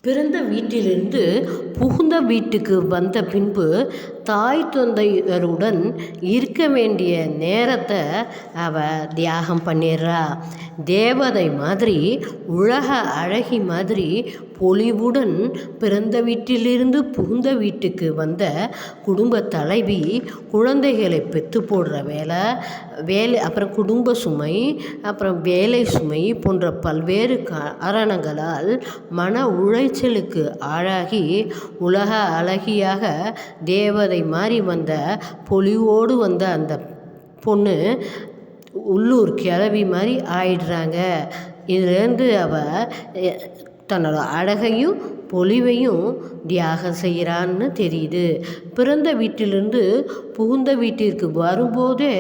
பிறந்த வீட்டிலிருந்து புகுந்த வீட்டுக்கு வந்த பின்பு தாய் தந்தையருடன் இருக்க வேண்டிய நேரத்தை அவ தியாகம் பண்ணிடுறா. தேவதை மாதிரி, உலக அழகி மாதிரி பொலிவுடன் பிறந்த வீட்டிலிருந்து புகுந்த வீட்டுக்கு வந்த குடும்ப தலைவி குழந்தைகளை பெற்று போடுற வேலை அப்புறம் குடும்ப சுமை, அப்புறம் வேலை சுமை போன்ற பல்வேறு காரணங்களால் மன உளைச்சலுக்கு ஆளாகி உலக அழகியாக தேவதை மாதிரி வந்த பொலிவோடு வந்த அந்த பொண்ணு உள்ளூர் கிழவி மாதிரி ஆயிடுறாங்க. இதுலேருந்து தன்னோட அழகையும் பொலிவையும் தியாகம் செய்கிறான்னு தெரியுது. பிறந்த வீட்டிலிருந்து புகுந்த வீட்டிற்கு வரும்போதே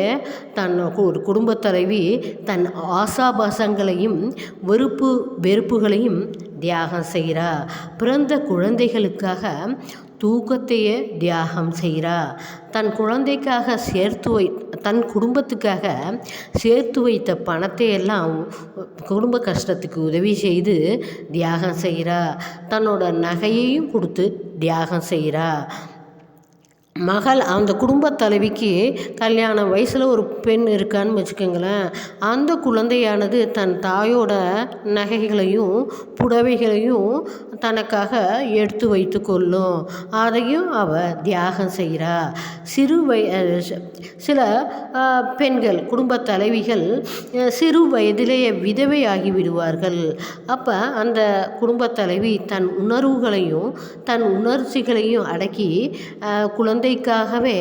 ஒரு குடும்பத் தலைவி தன் ஆசாபாசங்களையும் வெறுப்புகளையும் தியாகம் செய்கிறா. பிறந்த குழந்தைகளுக்காக தூக்கத்தையே தியாகம் செய்கிறா. தன் குழந்தைக்காக தன் குடும்பத்துக்காக சேர்த்து வைத்த பணத்தை எல்லாம் குடும்ப கஷ்டத்துக்கு உதவி செய்து தியாகம் செய்கிறா. தன்னோட நகையையும் கொடுத்து தியாகம் செய்கிறா. அந்த குடும்பத் தலைவிக்கு கல்யாண வயசில் ஒரு பெண் இருக்கான்னு வச்சுக்கோங்களேன். அந்த குழந்தையானது தன் தாயோட நகைகளையும் புடவைகளையும் தனக்காக எடுத்து வைத்து கொள்ளும். அதையும் தியாகம் செய்கிறா. சில பெண்கள் குடும்பத் தலைவிகள் சிறு வயதிலேயே விதவையாகி விடுவார்கள். அப்போ அந்த குடும்பத் தலைவி தன் உணர்வுகளையும் தன் உணர்ச்சிகளையும் அடக்கி குழந்தைக்காகவே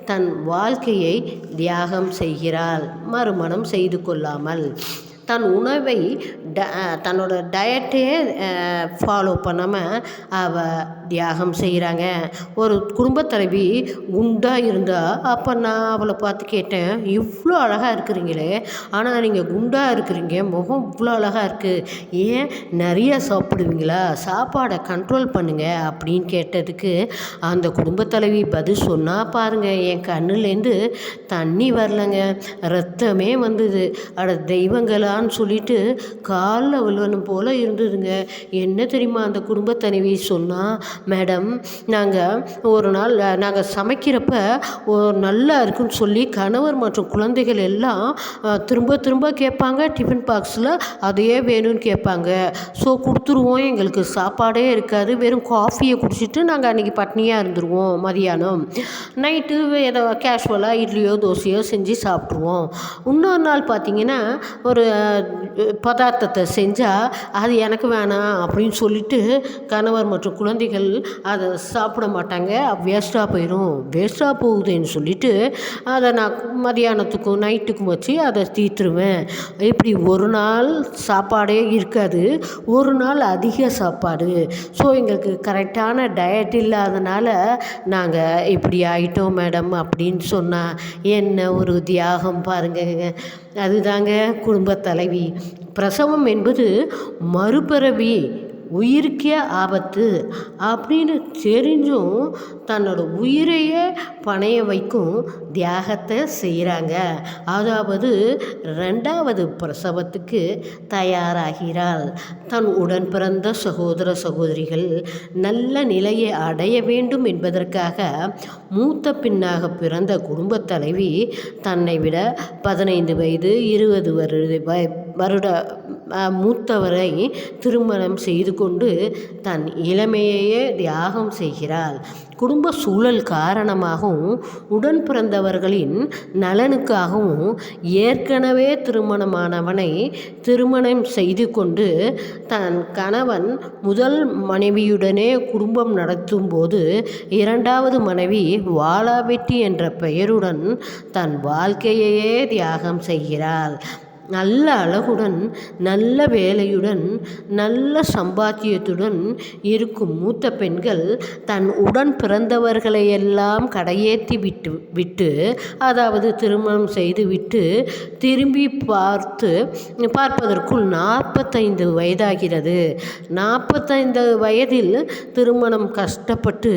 தன் வாழ்க்கையை தியாகம் செய்கிறாள். மறுமணம் செய்து கொள்ளாமல் தன் உணவை தன்னோட டயட்டே ஃபாலோ பண்ணாமல் தியாகம் செய்கிறாங்க. ஒரு குடும்பத் தலைவி குண்டாக இருந்தால் அப்போ நான் அவளை பார்த்து கேட்டேன், இவ்வளோ அழகாக இருக்கிறீங்களே, ஆனால் நீங்கள் குண்டாக இருக்கிறீங்க, முகம் இவ்வளோ அழகாக இருக்குது, ஏன் நிறைய சாப்பிடுவீங்களா, சாப்பாடை கண்ட்ரோல் பண்ணுங்க அப்படின்னு கேட்டதுக்கு அந்த குடும்பத் தலைவி பதில் சொன்னால் பாருங்கள், என் கண்ணுலேருந்து தண்ணி வரலைங்க, ரத்தமே வந்தது. தெய்வங்களான்னு சொல்லிட்டு காலில் விழுவணும் போல் இருந்ததுங்க. என்ன தெரியுமா அந்த குடும்பத் தலைவி சொன்னால், மேடம், ஒரு நாள் நாங்கள் சமைக்கிறப்ப நல்லா இருக்குன்னு சொல்லி கணவர் மற்றும் குழந்தைகள் எல்லாம் திரும்ப திரும்ப கேட்பாங்க. டிஃபன் பாக்ஸில் அதையே வேணும்னு கேட்பாங்க. ஸோ கொடுத்துருவோம். எங்களுக்கு சாப்பாடே இருக்காது, வெறும் காஃபியை குடிச்சிட்டு நாங்கள் அன்றைக்கி பட்னியாக இருந்துருவோம். மதியானம் நைட்டு ஏதோ கேஷுவலாக இட்லியோ தோசையோ செஞ்சு சாப்பிட்ருவோம். இன்னொரு நாள் பார்த்திங்கன்னா ஒரு பதார்த்தத்தை செஞ்சால் அது எனக்கு வேணாம் அப்படின்னு சொல்லிட்டு கணவர் மற்றும் குழந்தைகள் அதை சாப்பிட மாட்டாங்க. வேஸ்ட்டாக போகுதுன்னு சொல்லிட்டு அதை நான் மதியானத்துக்கும் நைட்டுக்கும் வச்சு அதை தீர்த்துருவேன். இப்படி ஒரு நாள் சாப்பாடே இருக்காது, ஒரு நாள் அதிக சாப்பாடு. ஸோ எங்களுக்கு கரெக்டான டயட் இல்லாதனால நாங்கள் இப்படி ஆயிட்டோம் மேடம் அப்படின்னு சொன்னால் என்ன ஒரு தியாகம் பாருங்க. அதுதாங்க குடும்பத் தலைவி. பிரசவம் என்பது மறுபிறவி, உயிருக்கே ஆபத்து அப்படின்னு தெரிஞ்சும் தன்னோட உயிரையே பணைய வைக்கும் தியாகத்தை செய்கிறாங்க. அதாவது 2வது பிரசவத்துக்கு தயாராகிறாள். தன் உடன் பிறந்த சகோதர சகோதரிகள் நல்ல நிலையை அடைய வேண்டும் என்பதற்காக மூத்த பெண்ணாக பிறந்த குடும்பத் தலைவி தன்னை விட 15 வயது 20 வருட மூத்தவரை திருமணம் செய்து கொண்டு தன் இளமையையே தியாகம் செய்கிறாள். குடும்ப சூழல் காரணமாகவும் உடன் பிறந்தவர்களின் நலனுக்காகவும் ஏற்கனவே திருமணமானவனை திருமணம் செய்து கொண்டு தன் கணவன் முதல் மனைவியுடனே குடும்பம் நடத்தும் போது 2வது மனைவி வாளாவெட்டி என்ற பெயருடன் தன் வாழ்க்கையையே தியாகம் செய்கிறாள். நல்ல அழகுடன், நல்ல வேலையுடன், நல்ல சம்பாத்தியத்துடன் இருக்கும் மூத்த பெண்கள் தன் உடன் பிறந்தவர்களையெல்லாம் கடையேற்றி விட்டு அதாவது திருமணம் செய்து விட்டு திரும்பி பார்ப்பதற்குள் 45 வயதாகிறது. 45 வயதில் திருமணம் கஷ்டப்பட்டு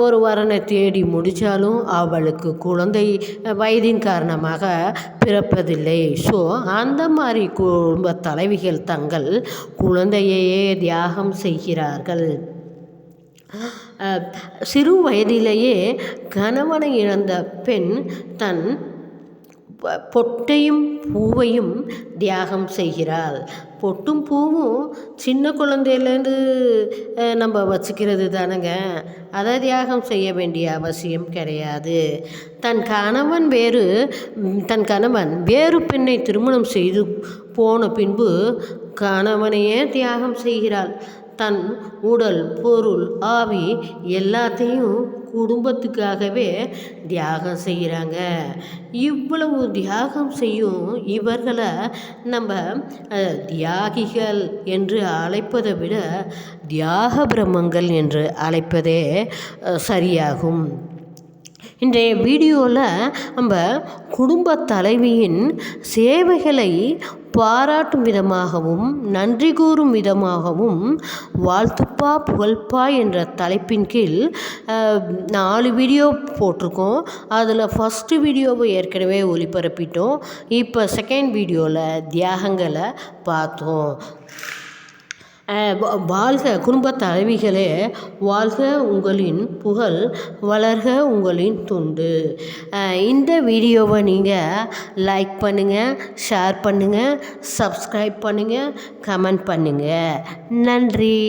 ஒரு வரனை தேடி முடித்தாலும் அவளுக்கு குழந்தை வயதின் காரணமாக பிறப்பதில்லை. ஸோ அந்த மாதிரி குடும்ப தலைவிகள் தங்கள் குழந்தையையே தியாகம் செய்கிறார்கள். சிறு வயதிலேயே கணவனை இழந்த பெண் தன் பொட்டையும் பூவையும் தியாகம் செய்கிறாள். பொட்டும் பூவும் சின்ன குழந்தையிலேருந்து நம்ம வச்சுக்கிறது தானேங்க, அதை தியாகம் செய்ய வேண்டிய அவசியம் கிடையாது. தன் கணவன் வேறு பெண்ணை திருமணம் செய்து போன பின்பு கணவனையே தியாகம் செய்கிறாள். தன் உடல், பொருள், ஆவி எல்லாத்தையும் குடும்பத்துக்காகவே தியாகம் செய்கிறாங்க. இவ்வளவு தியாகம் செய்யும் இவர்களை நம்ம தியாகிகள் என்று அழைப்பதை விட தியாக பிரம்மங்கள் என்று அழைப்பதே சரியாகும். இன்றைய வீடியோவில் நம்ம குடும்ப தலைவியின் சேவைகளை பாராட்டும் விதமாகவும் நன்றி கூறும் விதமாகவும் வாழ்த்துப்பா புகழ்ப்பா என்ற தலைப்பின் கீழ் 4 வீடியோ போட்டிருக்கோம். அதில் ஃபஸ்ட்டு வீடியோவை ஏற்கனவே ஒளிபரப்பிட்டோம். இப்போ செகண்ட் வீடியோவில் தியாகங்களை பார்த்தோம். வாழ்க குடும்ப தலைவிகளே, வாழ்க உங்களின் புகழ், வளர்க உங்களின் தொண்டு. இந்த வீடியோவை நீங்கள் லைக் பண்ணுங்கள், ஷேர் பண்ணுங்கள், சப்ஸ்கிரைப் பண்ணுங்கள், கமெண்ட் பண்ணுங்கள். நன்றி.